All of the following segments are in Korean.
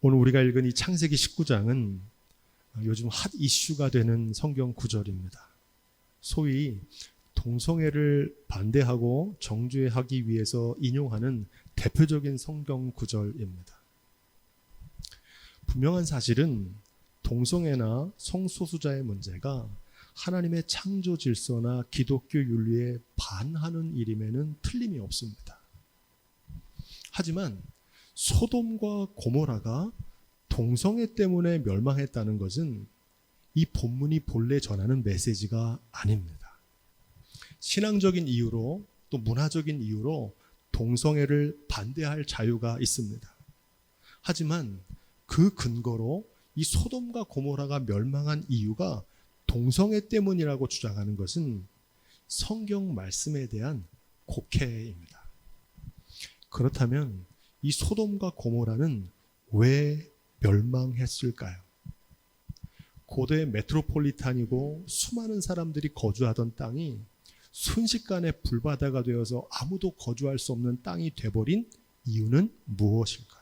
오늘 우리가 읽은 이 창세기 19장은 요즘 핫 이슈가 되는 성경 구절입니다. 소위 동성애를 반대하고 정죄하기 위해서 인용하는 대표적인 성경 구절입니다. 분명한 사실은 동성애나 성소수자의 문제가 하나님의 창조 질서나 기독교 윤리에 반하는 일임에는 틀림이 없습니다. 하지만 소돔과 고모라가 동성애 때문에 멸망했다는 것은 이 본문이 본래 전하는 메시지가 아닙니다. 신앙적인 이유로 또 문화적인 이유로 동성애를 반대할 자유가 있습니다. 하지만 그 근거로 이 소돔과 고모라가 멸망한 이유가 동성애 때문이라고 주장하는 것은 성경 말씀에 대한 곡해입니다. 그렇다면 이 소돔과 고모라는 왜 멸망했을까요? 고대 메트로폴리탄이고 수많은 사람들이 거주하던 땅이 순식간에 불바다가 되어서 아무도 거주할 수 없는 땅이 돼버린 이유는 무엇일까요?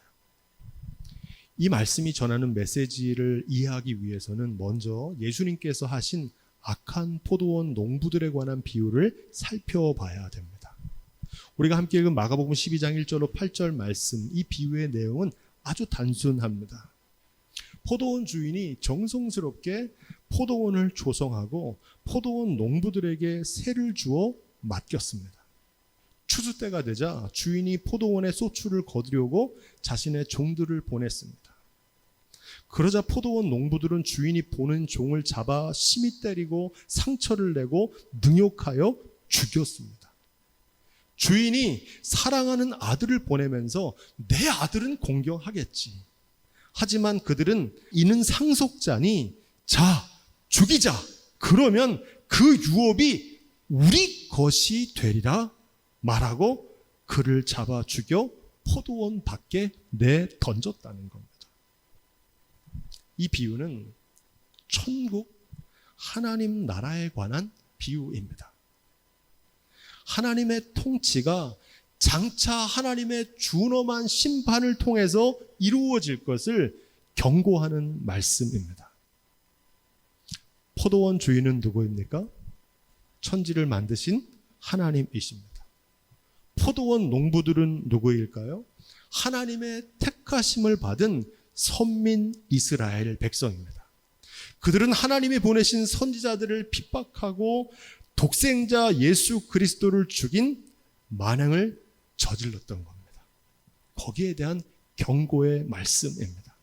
이 말씀이 전하는 메시지를 이해하기 위해서는 먼저 예수님께서 하신 악한 포도원 농부들에 관한 비유를 살펴봐야 됩니다. 우리가 함께 읽은 마가복음 12장 1절로 8절 말씀, 이 비유의 내용은 아주 단순합니다. 포도원 주인이 정성스럽게 포도원을 조성하고 포도원 농부들에게 세를 주어 맡겼습니다. 추수 때가 되자 주인이 포도원에 소출을 거두려고 자신의 종들을 보냈습니다. 그러자 포도원 농부들은 주인이 보낸 종을 잡아 심히 때리고 상처를 내고 능욕하여 죽였습니다. 주인이 사랑하는 아들을 보내면서 내 아들은 공경하겠지. 하지만 그들은 이는 상속자니 자 죽이자. 그러면 그 유업이 우리 것이 되리라 말하고 그를 잡아 죽여 포도원 밖에 내던졌다는 겁니다. 이 비유는 천국 하나님 나라에 관한 비유입니다. 하나님의 통치가 장차 하나님의 준엄한 심판을 통해서 이루어질 것을 경고하는 말씀입니다. 포도원 주인은 누구입니까? 천지를 만드신 하나님이십니다. 포도원 농부들은 누구일까요? 하나님의 택하심을 받은 선민 이스라엘 백성입니다. 그들은 하나님이 보내신 선지자들을 핍박하고 독생자 예수 그리스도를 죽인 만행을 저질렀던 겁니다. 거기에 대한 경고의 말씀입니다.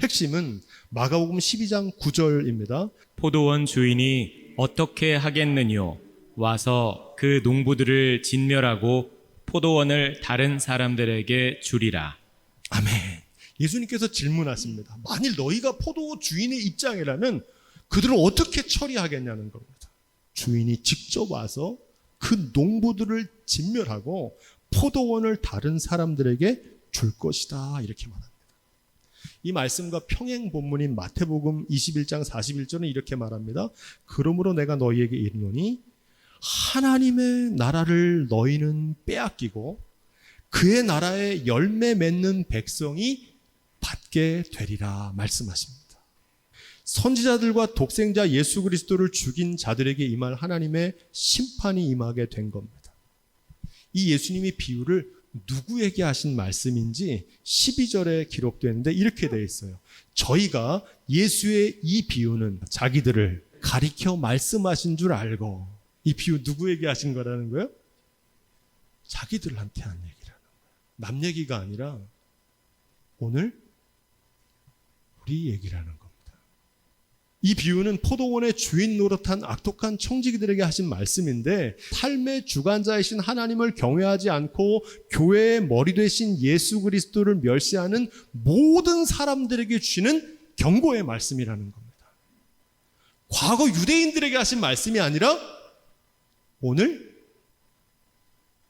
핵심은 마가복음 12장 9절입니다. 포도원 주인이 어떻게 하겠느뇨? 와서 그 농부들을 진멸하고 포도원을 다른 사람들에게 주리라. 아멘. 예수님께서 질문하십니다. 만일 너희가 포도원 주인의 입장이라면 그들을 어떻게 처리하겠냐는 겁니다. 주인이 직접 와서 그 농부들을 진멸하고 포도원을 다른 사람들에게 줄 것이다. 이렇게 말합니다. 이 말씀과 평행 본문인 마태복음 21장 41절은 이렇게 말합니다. 그러므로 내가 너희에게 이르노니 하나님의 나라를 너희는 빼앗기고 그의 나라에 열매 맺는 백성이 받게 되리라 말씀하십니다. 선지자들과 독생자 예수 그리스도를 죽인 자들에게 임할 하나님의 심판이 임하게 된 겁니다. 이 예수님이 비유를 누구에게 하신 말씀인지 12절에 기록되는데 이렇게 되어 있어요. 저희가 예수의 이 비유는 자기들을 가리켜 말씀하신 줄 알고, 이 비유 누구에게 하신 거라는 거예요? 자기들한테 한 얘기라는 거예요. 남 얘기가 아니라 오늘 우리 얘기라는 겁니다. 이 비유는 포도원의 주인 노릇한 악독한 청지기들에게 하신 말씀인데, 삶의 주관자이신 하나님을 경외하지 않고 교회의 머리 되신 예수 그리스도를 멸시하는 모든 사람들에게 주시는 경고의 말씀이라는 겁니다. 과거 유대인들에게 하신 말씀이 아니라 오늘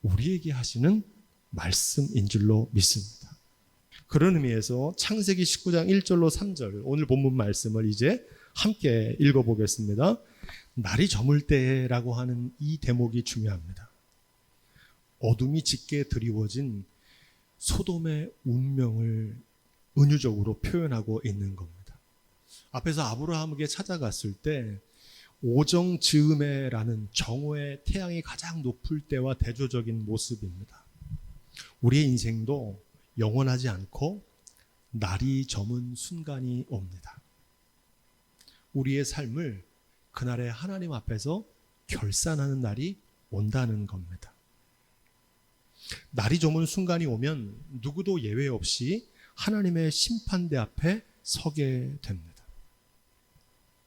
우리에게 하시는 말씀인 줄로 믿습니다. 그런 의미에서 창세기 19장 1절로 3절 오늘 본문 말씀을 이제 함께 읽어보겠습니다. 날이 저물 때라고 하는 이 대목이 중요합니다. 어둠이 짙게 드리워진 소돔의 운명을 은유적으로 표현하고 있는 겁니다. 앞에서 아브라함에게 찾아갔을 때 오정즈음에라는 정오의 태양이 가장 높을 때와 대조적인 모습입니다. 우리의 인생도 영원하지 않고 날이 저문 순간이 옵니다. 우리의 삶을 그날에 하나님 앞에서 결산하는 날이 온다는 겁니다. 날이 저문 순간이 오면 누구도 예외 없이 하나님의 심판대 앞에 서게 됩니다.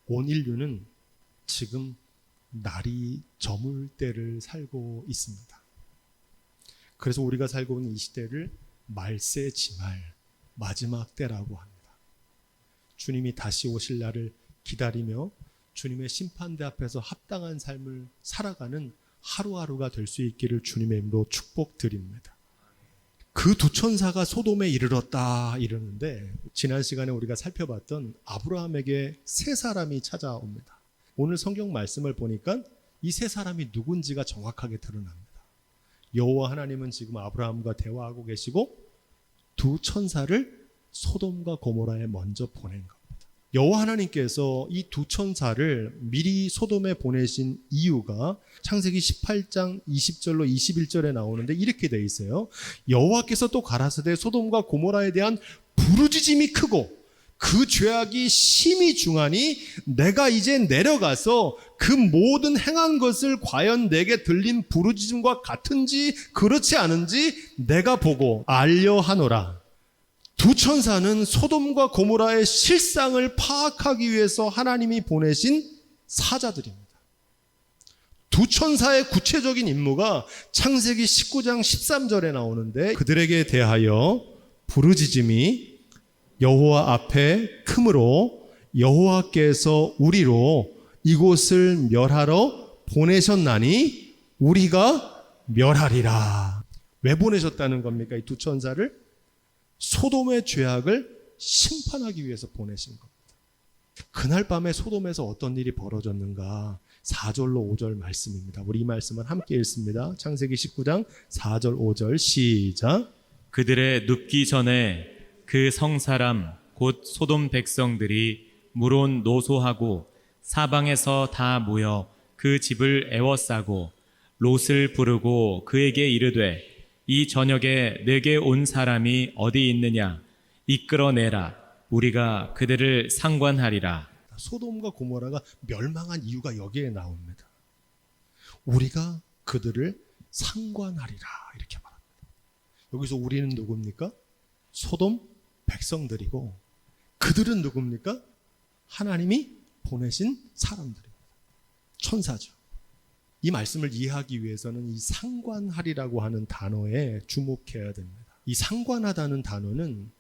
온 인류는 지금 날이 저물 때를 살고 있습니다. 그래서 우리가 살고 있는 이 시대를 말세지말 마지막 때라고 합니다. 주님이 다시 오실 날을 기다리며 주님의 심판대 앞에서 합당한 삶을 살아가는 하루하루가 될 수 있기를 주님의 이름으로 축복드립니다. 그 두 천사가 소돔에 이르렀다 이러는데 지난 시간에 우리가 살펴봤던 아브라함에게 세 사람이 찾아옵니다. 오늘 성경 말씀을 보니까 이 세 사람이 누군지가 정확하게 드러납니다. 여호와 하나님은 지금 아브라함과 대화하고 계시고 두 천사를 소돔과 고모라에 먼저 보낸 겁니다. 여호와 하나님께서 이 두 천사를 미리 소돔에 보내신 이유가 창세기 18장 20절로 21절에 나오는데 이렇게 돼 있어요. 여호와께서 또 가라사대 소돔과 고모라에 대한 부르짖음이 크고 그 죄악이 심히 중하니 내가 이제 내려가서 그 모든 행한 것을 과연 내게 들린 부르짖음과 같은지 그렇지 않은지 내가 보고 알려 하노라. 두 천사는 소돔과 고모라의 실상을 파악하기 위해서 하나님이 보내신 사자들입니다. 두 천사의 구체적인 임무가 창세기 19장 13절에 나오는데 그들에게 대하여 부르짖음이 여호와 앞에 크므로 여호와께서 우리로 이곳을 멸하러 보내셨나니 우리가 멸하리라. 왜 보내셨다는 겁니까? 이 두 천사를 소돔의 죄악을 심판하기 위해서 보내신 겁니다. 그날 밤에 소돔에서 어떤 일이 벌어졌는가? 4절로 5절 말씀입니다. 우리 이 말씀을 함께 읽습니다. 창세기 19장 4절 5절 시작. 그들의 눕기 전에 그 성사람 곧 소돔 백성들이 물온 노소하고 사방에서 다 모여 그 집을 애워싸고 롯을 부르고 그에게 이르되 이 저녁에 내게 온 사람이 어디 있느냐 이끌어내라 우리가 그들을 상관하리라. 소돔과 고모라가 멸망한 이유가 여기에 나옵니다. 우리가 그들을 상관하리라 이렇게 말합니다. 여기서 우리는 누굽니까? 소돔 백성들이고 그들은 누굽니까? 하나님이 보내신 사람들입니다. 천사죠. 이 말씀을 이해하기 위해서는 이 상관하리라고 하는 단어에 주목해야 됩니다. 이 상관하다는 단어는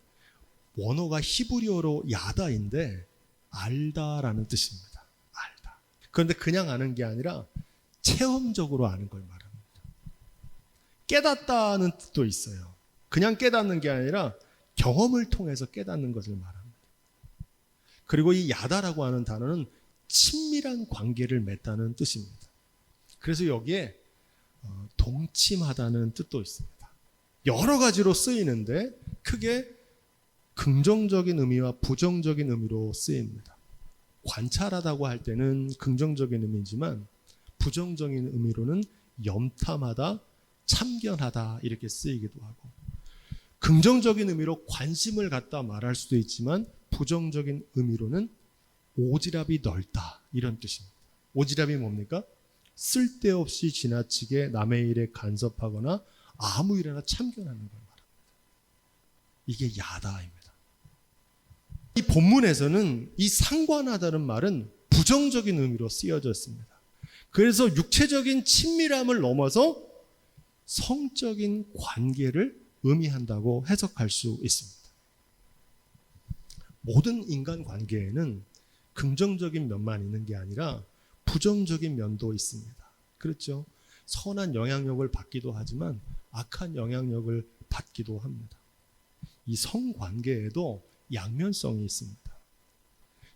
원어가 히브리어로 야다인데 알다라는 뜻입니다. 알다. 그런데 그냥 아는 게 아니라 체험적으로 아는 걸 말합니다. 깨닫다는 뜻도 있어요. 그냥 깨닫는 게 아니라 경험을 통해서 깨닫는 것을 말합니다. 그리고 이 야다라고 하는 단어는 친밀한 관계를 맺다는 뜻입니다. 그래서 여기에 동침하다는 뜻도 있습니다. 여러 가지로 쓰이는데 크게 긍정적인 의미와 부정적인 의미로 쓰입니다. 관찰하다고 할 때는 긍정적인 의미지만 부정적인 의미로는 염탐하다, 참견하다 이렇게 쓰이기도 하고 긍정적인 의미로 관심을 갖다 말할 수도 있지만 부정적인 의미로는 오지랖이 넓다 이런 뜻입니다. 오지랖이 뭡니까? 쓸데없이 지나치게 남의 일에 간섭하거나 아무 일에나 참견하는 걸 말합니다. 이게 야다입니다. 이 본문에서는 이 상관하다는 말은 부정적인 의미로 쓰여져 있습니다. 그래서 육체적인 친밀함을 넘어서 성적인 관계를 의미한다고 해석할 수 있습니다. 모든 인간 관계에는 긍정적인 면만 있는 게 아니라 부정적인 면도 있습니다. 그렇죠? 선한 영향력을 받기도 하지만 악한 영향력을 받기도 합니다. 이 성관계에도 양면성이 있습니다.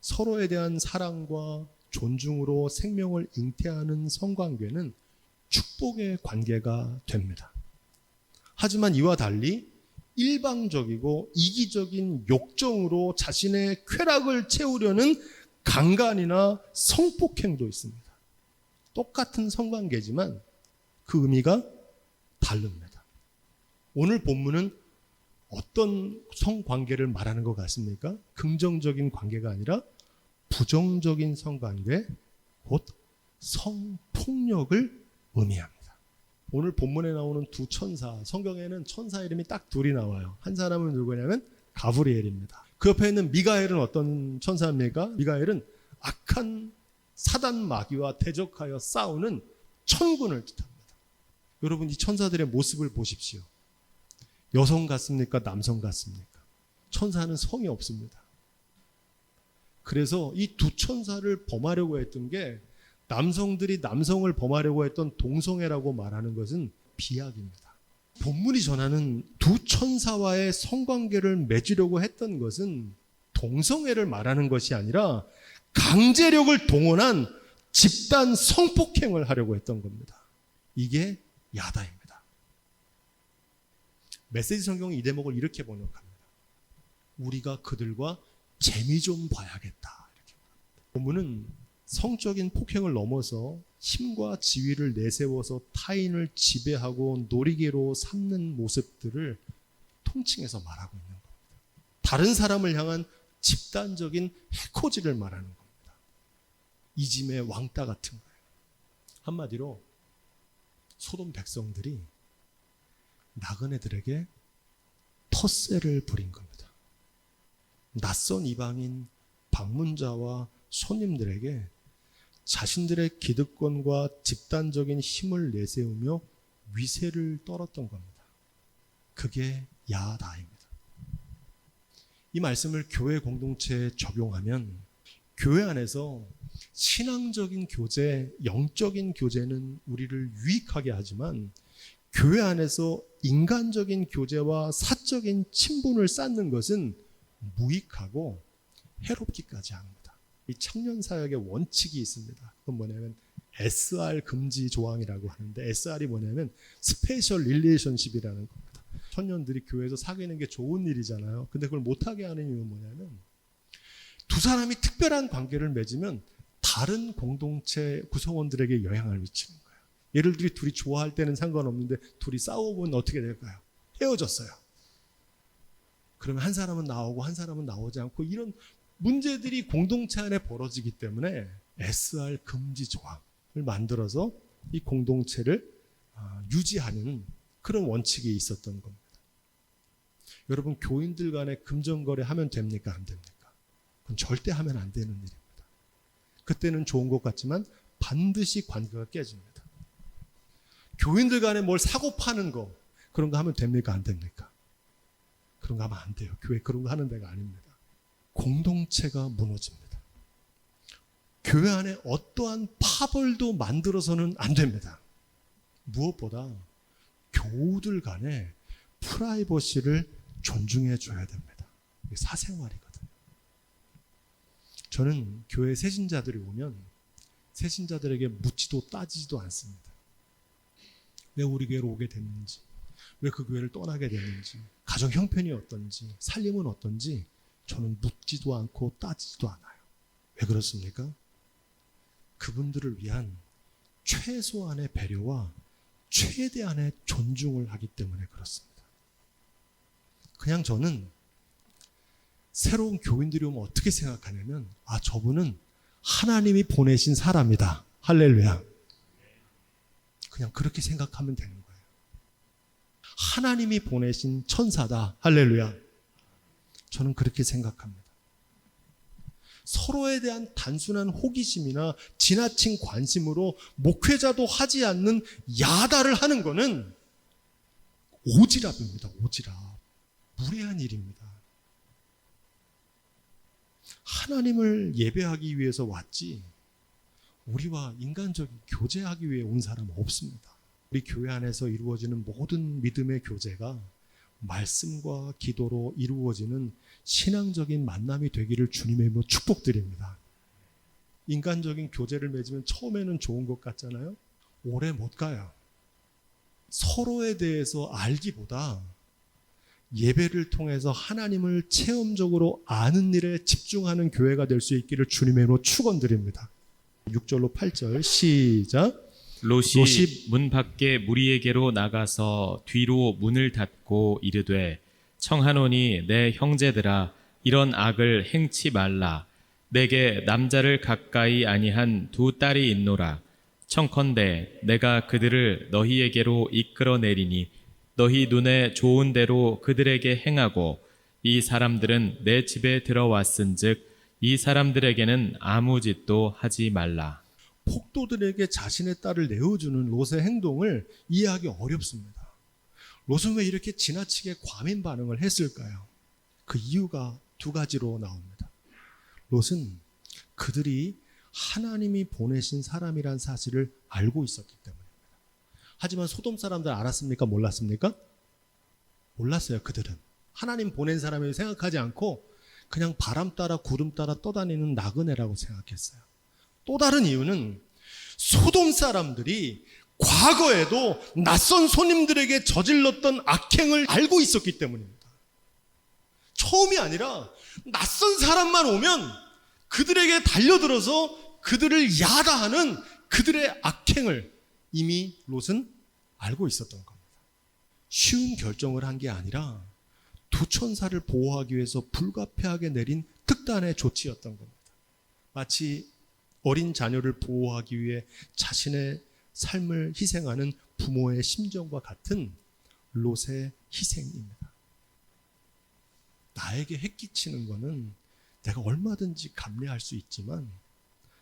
서로에 대한 사랑과 존중으로 생명을 잉태하는 성관계는 축복의 관계가 됩니다. 하지만 이와 달리 일방적이고 이기적인 욕정으로 자신의 쾌락을 채우려는 강간이나 성폭행도 있습니다. 똑같은 성관계지만 그 의미가 다릅니다. 오늘 본문은 어떤 성관계를 말하는 것 같습니까? 긍정적인 관계가 아니라 부정적인 성관계, 곧 성폭력을 의미합니다. 오늘 본문에 나오는 두 천사, 성경에는 천사 이름이 딱 둘이 나와요. 한 사람은 누구냐면 가브리엘입니다. 그 옆에 있는 미가엘은 어떤 천사입니까? 미가엘은 악한 사단 마귀와 대적하여 싸우는 천군을 뜻합니다. 여러분, 이 천사들의 모습을 보십시오. 여성 같습니까? 남성 같습니까? 천사는 성이 없습니다. 그래서 이 두 천사를 범하려고 했던 게 남성들이 남성을 범하려고 했던 동성애라고 말하는 것은 비약입니다. 본문이 전하는 두 천사와의 성관계를 맺으려고 했던 것은 동성애를 말하는 것이 아니라 강제력을 동원한 집단 성폭행을 하려고 했던 겁니다. 이게 야다입니다. 메시지 성경은 이 대목을 이렇게 번역합니다. 우리가 그들과 재미 좀 봐야겠다. 이렇게 말합니다. 본문은 성적인 폭행을 넘어서 힘과 지위를 내세워서 타인을 지배하고 놀이개로 삼는 모습들을 통칭해서 말하고 있는 겁니다. 다른 사람을 향한 집단적인 해코지를 말하는 겁니다. 이짐의 왕따 같은 거예요. 한마디로 소돔 백성들이 나그네들에게 텃세를 부린 겁니다. 낯선 이방인 방문자와 손님들에게 자신들의 기득권과 집단적인 힘을 내세우며 위세를 떨었던 겁니다. 그게 야다입니다. 이 말씀을 교회 공동체에 적용하면 교회 안에서 신앙적인 교제, 영적인 교제는 우리를 유익하게 하지만 교회 안에서 인간적인 교제와 사적인 친분을 쌓는 것은 무익하고 해롭기까지 합니다. 이 청년 사역의 원칙이 있습니다. 그건 뭐냐면 SR 금지 조항이라고 하는데, SR이 뭐냐면 스페셜 릴레이션십이라는 겁니다. 청년들이 교회에서 사귀는 게 좋은 일이잖아요. 근데 그걸 못하게 하는 이유는 뭐냐면 두 사람이 특별한 관계를 맺으면 다른 공동체 구성원들에게 영향을 미치는 거예요. 예를 들어 둘이 좋아할 때는 상관없는데 둘이 싸워보면 어떻게 될까요? 헤어졌어요. 그러면 한 사람은 나오고 한 사람은 나오지 않고 이런 문제들이 공동체 안에 벌어지기 때문에 SR 금지 조항을 만들어서 이 공동체를 유지하는 그런 원칙이 있었던 겁니다. 여러분, 교인들 간에 금전거래 하면 됩니까? 안 됩니까? 그건 절대 하면 안 되는 일입니다. 그때는 좋은 것 같지만 반드시 관계가 깨집니다. 교인들 간에 뭘 사고 파는 거, 그런 거 하면 됩니까? 안 됩니까? 그런 거 하면 안 돼요. 교회 그런 거 하는 데가 아닙니다. 공동체가 무너집니다. 교회 안에 어떠한 파벌도 만들어서는 안 됩니다. 무엇보다 교우들 간에 프라이버시를 존중해 줘야 됩니다. 이게 사생활이거든요. 저는 교회 새신자들이 오면 새신자들에게 묻지도 따지지도 않습니다. 왜 우리 교회로 오게 됐는지, 왜 그 교회를 떠나게 됐는지, 가정 형편이 어떤지, 살림은 어떤지 저는 묻지도 않고 따지지도 않아요. 왜 그렇습니까? 그분들을 위한 최소한의 배려와 최대한의 존중을 하기 때문에 그렇습니다. 그냥 저는 새로운 교인들이 오면 어떻게 생각하냐면, 저분은 하나님이 보내신 사람이다. 할렐루야. 그냥 그렇게 생각하면 되는 거예요. 하나님이 보내신 천사다. 할렐루야. 저는 그렇게 생각합니다. 서로에 대한 단순한 호기심이나 지나친 관심으로 목회자도 하지 않는 야다를 하는 것은 오지랖입니다. 오지랖. 무례한 일입니다. 하나님을 예배하기 위해서 왔지 우리와 인간적인 교제하기 위해 온 사람은 없습니다. 우리 교회 안에서 이루어지는 모든 믿음의 교제가 말씀과 기도로 이루어지는 신앙적인 만남이 되기를 주님의 이름으로 축복드립니다. 인간적인 교제를 맺으면 처음에는 좋은 것 같잖아요. 오래 못 가요. 서로에 대해서 알기보다 예배를 통해서 하나님을 체험적으로 아는 일에 집중하는 교회가 될 수 있기를 주님의 이름으로 축원드립니다. 6절로 8절 시작. 롯이 문 밖에 무리에게로 나가서 뒤로 문을 닫고 이르되 청하노니 내 형제들아 이런 악을 행치 말라. 내게 남자를 가까이 아니한 두 딸이 있노라. 청컨대 내가 그들을 너희에게로 이끌어내리니 너희 눈에 좋은 대로 그들에게 행하고 이 사람들은 내 집에 들어왔은즉 이 사람들에게는 아무 짓도 하지 말라. 폭도들에게 자신의 딸을 내어주는 롯의 행동을 이해하기 어렵습니다. 롯은 왜 이렇게 지나치게 과민 반응을 했을까요? 그 이유가 두 가지로 나옵니다. 롯은 그들이 하나님이 보내신 사람이란 사실을 알고 있었기 때문입니다. 하지만 소돔 사람들 알았습니까? 몰랐습니까? 몰랐어요. 그들은 하나님 보낸 사람을 생각하지 않고 그냥 바람 따라 구름 따라 떠다니는 나그네라고 생각했어요. 또 다른 이유는 소돔 사람들이 과거에도 낯선 손님들에게 저질렀던 악행을 알고 있었기 때문입니다. 처음이 아니라 낯선 사람만 오면 그들에게 달려들어서 그들을 야다하는 그들의 악행을 이미 롯은 알고 있었던 겁니다. 쉬운 결정을 한 게 아니라 두 천사를 보호하기 위해서 불가피하게 내린 특단의 조치였던 겁니다. 마치 어린 자녀를 보호하기 위해 자신의 삶을 희생하는 부모의 심정과 같은 롯의 희생입니다. 나에게 해끼치는 것은 내가 얼마든지 감내할 수 있지만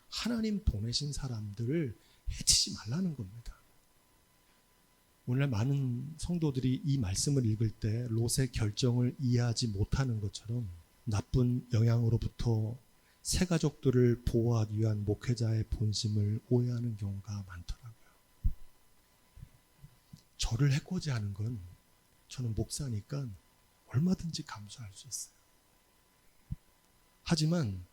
하나님 보내신 사람들을 해치지 말라는 겁니다. 오늘날 많은 성도들이 이 말씀을 읽을 때 롯의 결정을 이해하지 못하는 것처럼 나쁜 영향으로부터 새 가족들을 보호하기 위한 목회자의 본심을 오해하는 경우가 많더라고요. 저를 해코지 하는 건 저는 목사니까 얼마든지 감수할 수 있어요. 하지만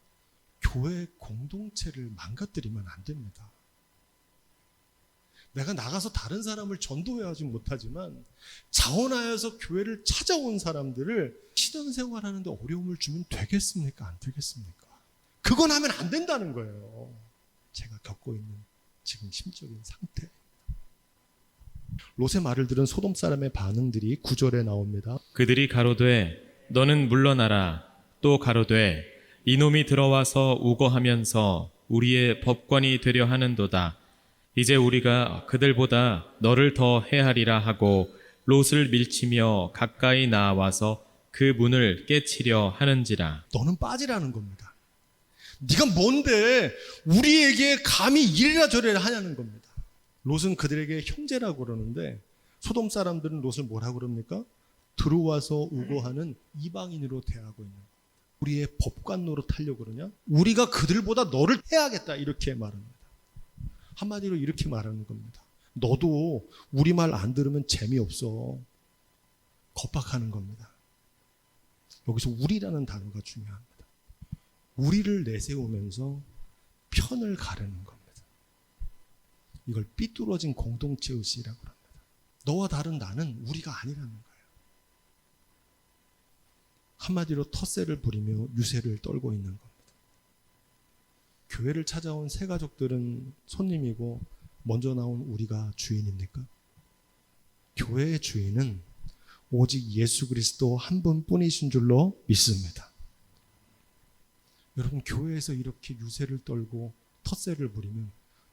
교회 공동체를 망가뜨리면 안 됩니다. 내가 나가서 다른 사람을 전도해하지 못하지만 자원하여서 교회를 찾아온 사람들을 신앙생활 하는데 어려움을 주면 되겠습니까? 안 되겠습니까? 그건 하면 안 된다는 거예요. 제가 겪고 있는 지금 심적인 상태. 롯의 말을 들은 소돔 사람의 반응들이 9절에 나옵니다. 그들이 가로되 너는 물러나라. 또 가로되 이놈이 들어와서 우거하면서 우리의 법관이 되려 하는도다. 이제 우리가 그들보다 너를 더 해하리라 하고 롯을 밀치며 가까이 나와서 그 문을 깨치려 하는지라. 너는 빠지라는 겁니다. 네가 뭔데 우리에게 감히 이래라 저래라 하냐는 겁니다. 롯은 그들에게 형제라고 그러는데 소돔 사람들은 롯을 뭐라고 그럽니까? 들어와서 우거하는 이방인으로 대하고 있는 겁니다. 우리의 법관 노릇하려고 그러냐? 우리가 그들보다 너를 해야겠다 이렇게 말합니다. 한마디로 이렇게 말하는 겁니다. 너도 우리 말 안 들으면 재미없어. 겁박하는 겁니다. 여기서 우리라는 단어가 중요합니다. 우리를 내세우면서 편을 가르는 겁니다. 이걸 삐뚤어진 공동체 의식이라고 합니다. 너와 다른 나는 우리가 아니라는 거예요. 한마디로 텃세를 부리며 유세를 떨고 있는 겁니다. 교회를 찾아온 새 가족들은 손님이고 먼저 나온 우리가 주인입니까? 교회의 주인은 오직 예수 그리스도 한 분뿐이신 줄로 믿습니다. 여러분, 교회에서 이렇게 유세를 떨고 텃세를 부리면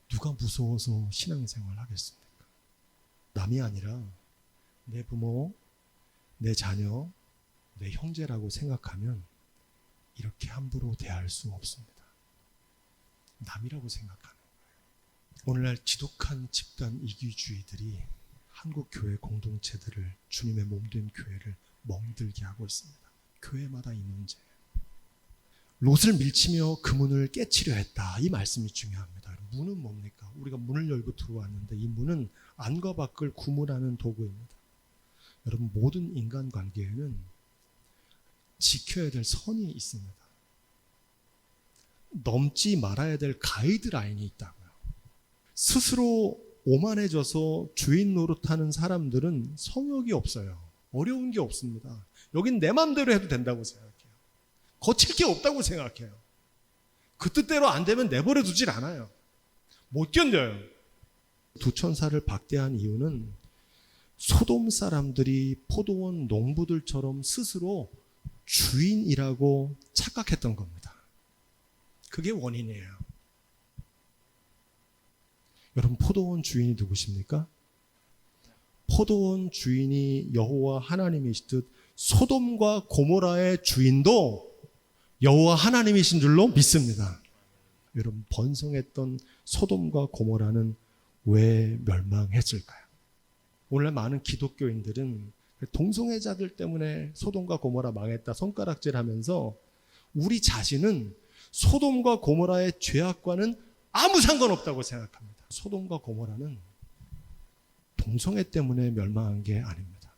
누가 무서워서 신앙생활 하겠습니까? 남이 아니라 내 부모, 내 자녀, 내 형제라고 생각하면 이렇게 함부로 대할 수 없습니다. 남이라고 생각하는 거예요. 오늘날 지독한 집단 이기주의들이 한국 교회 공동체들을, 주님의 몸된 교회를 멍들게 하고 있습니다. 교회마다 이 문제예요. 롯을 밀치며 그 문을 깨치려 했다. 이 말씀이 중요합니다. 문은 뭡니까? 우리가 문을 열고 들어왔는데 이 문은 안과 밖을 구분하는 도구입니다. 여러분, 모든 인간관계에는 지켜야 될 선이 있습니다. 넘지 말아야 될 가이드라인이 있다고요. 스스로 오만해져서 주인 노릇하는 사람들은 성욕이 없어요. 어려운 게 없습니다. 여긴 내 마음대로 해도 된다고 생각해요. 거칠 게 없다고 생각해요. 그 뜻대로 안 되면 내버려 두질 않아요. 못 견뎌요. 두 천사를 박대한 이유는 소돔 사람들이 포도원 농부들처럼 스스로 주인이라고 착각했던 겁니다. 그게 원인이에요. 여러분, 포도원 주인이 누구십니까? 포도원 주인이 여호와 하나님이시듯 소돔과 고모라의 주인도 여호와 하나님이신 줄로 믿습니다. 여러분, 번성했던 소돔과 고모라는 왜 멸망했을까요? 오늘 많은 기독교인들은 동성애자들 때문에 소돔과 고모라 망했다 손가락질하면서 우리 자신은 소돔과 고모라의 죄악과는 아무 상관없다고 생각합니다. 소돔과 고모라는 동성애 때문에 멸망한 게 아닙니다.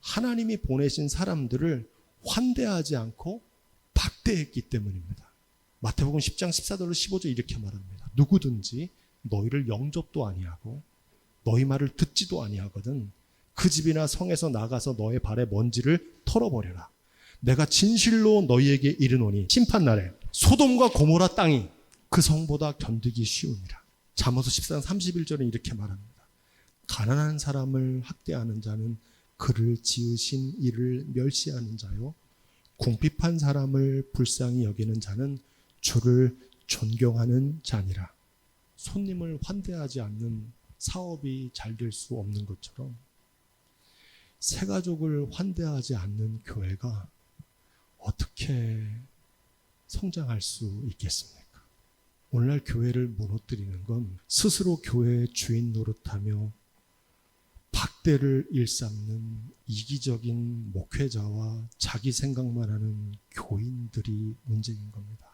하나님이 보내신 사람들을 환대하지 않고 박대했기 때문입니다. 마태복음 10장 14절로 15절 이렇게 말합니다. 누구든지 너희를 영접도 아니하고 너희 말을 듣지도 아니하거든 그 집이나 성에서 나가서 너의 발에 먼지를 털어버려라. 내가 진실로 너희에게 이르노니 심판날에 소돔과 고모라 땅이 그 성보다 견디기 쉬우니라. 잠언서 14장 31절은 이렇게 말합니다. 가난한 사람을 학대하는 자는 그를 지으신 이를 멸시하는 자요, 궁핍한 사람을 불쌍히 여기는 자는 주를 존경하는 자니라. 손님을 환대하지 않는 사업이 잘 될 수 없는 것처럼 새가족을 환대하지 않는 교회가 어떻게 성장할 수 있겠습니까? 오늘날 교회를 무너뜨리는 건 스스로 교회의 주인 노릇하며 박대를 일삼는 이기적인 목회자와 자기 생각만 하는 교인들이 문제인 겁니다.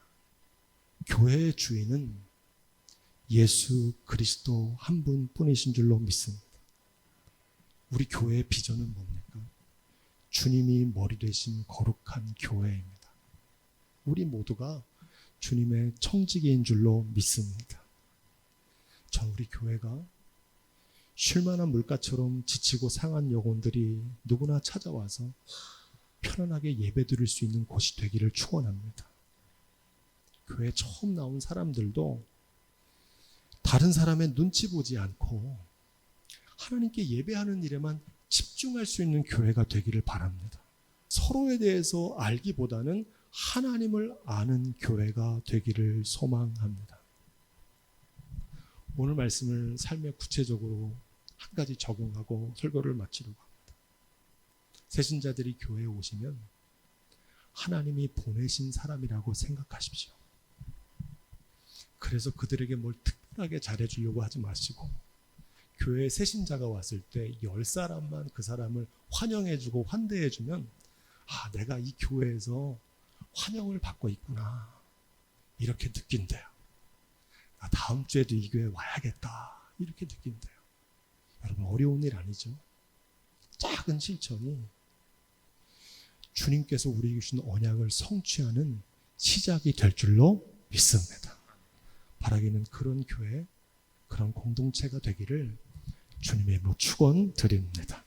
교회의 주인은 예수 그리스도 한 분뿐이신 줄로 믿습니다. 우리 교회의 비전은 뭡니까? 주님이 머리 되신 거룩한 교회입니다. 우리 모두가 주님의 청지기인 줄로 믿습니다. 전 우리 교회가 쉴만한 물가처럼 지치고 상한 영혼들이 누구나 찾아와서 편안하게 예배드릴 수 있는 곳이 되기를 축원합니다. 교회 처음 나온 사람들도 다른 사람의 눈치 보지 않고 하나님께 예배하는 일에만 집중할 수 있는 교회가 되기를 바랍니다. 서로에 대해서 알기보다는 하나님을 아는 교회가 되기를 소망합니다. 오늘 말씀을 삶에 구체적으로 한 가지 적용하고 설교를 마치려고 합니다. 새신자들이 교회에 오시면 하나님이 보내신 사람이라고 생각하십시오. 그래서 그들에게 뭘 특별하게 잘해주려고 하지 마시고 교회에 새신자가 왔을 때 10사람만 그 사람을 환영해주고 환대해주면 아, 내가 이 교회에서 환영을 받고 있구나 이렇게 느낀대요. 아, 다음 주에도 이 교회에 와야겠다 이렇게 느낀대요. 여러분, 어려운 일 아니죠? 작은 실천이 주님께서 우리에게 주신 언약을 성취하는 시작이 될 줄로 믿습니다. 바라기는 그런 교회, 그런 공동체가 되기를 주님의 이름으로 축원드립니다.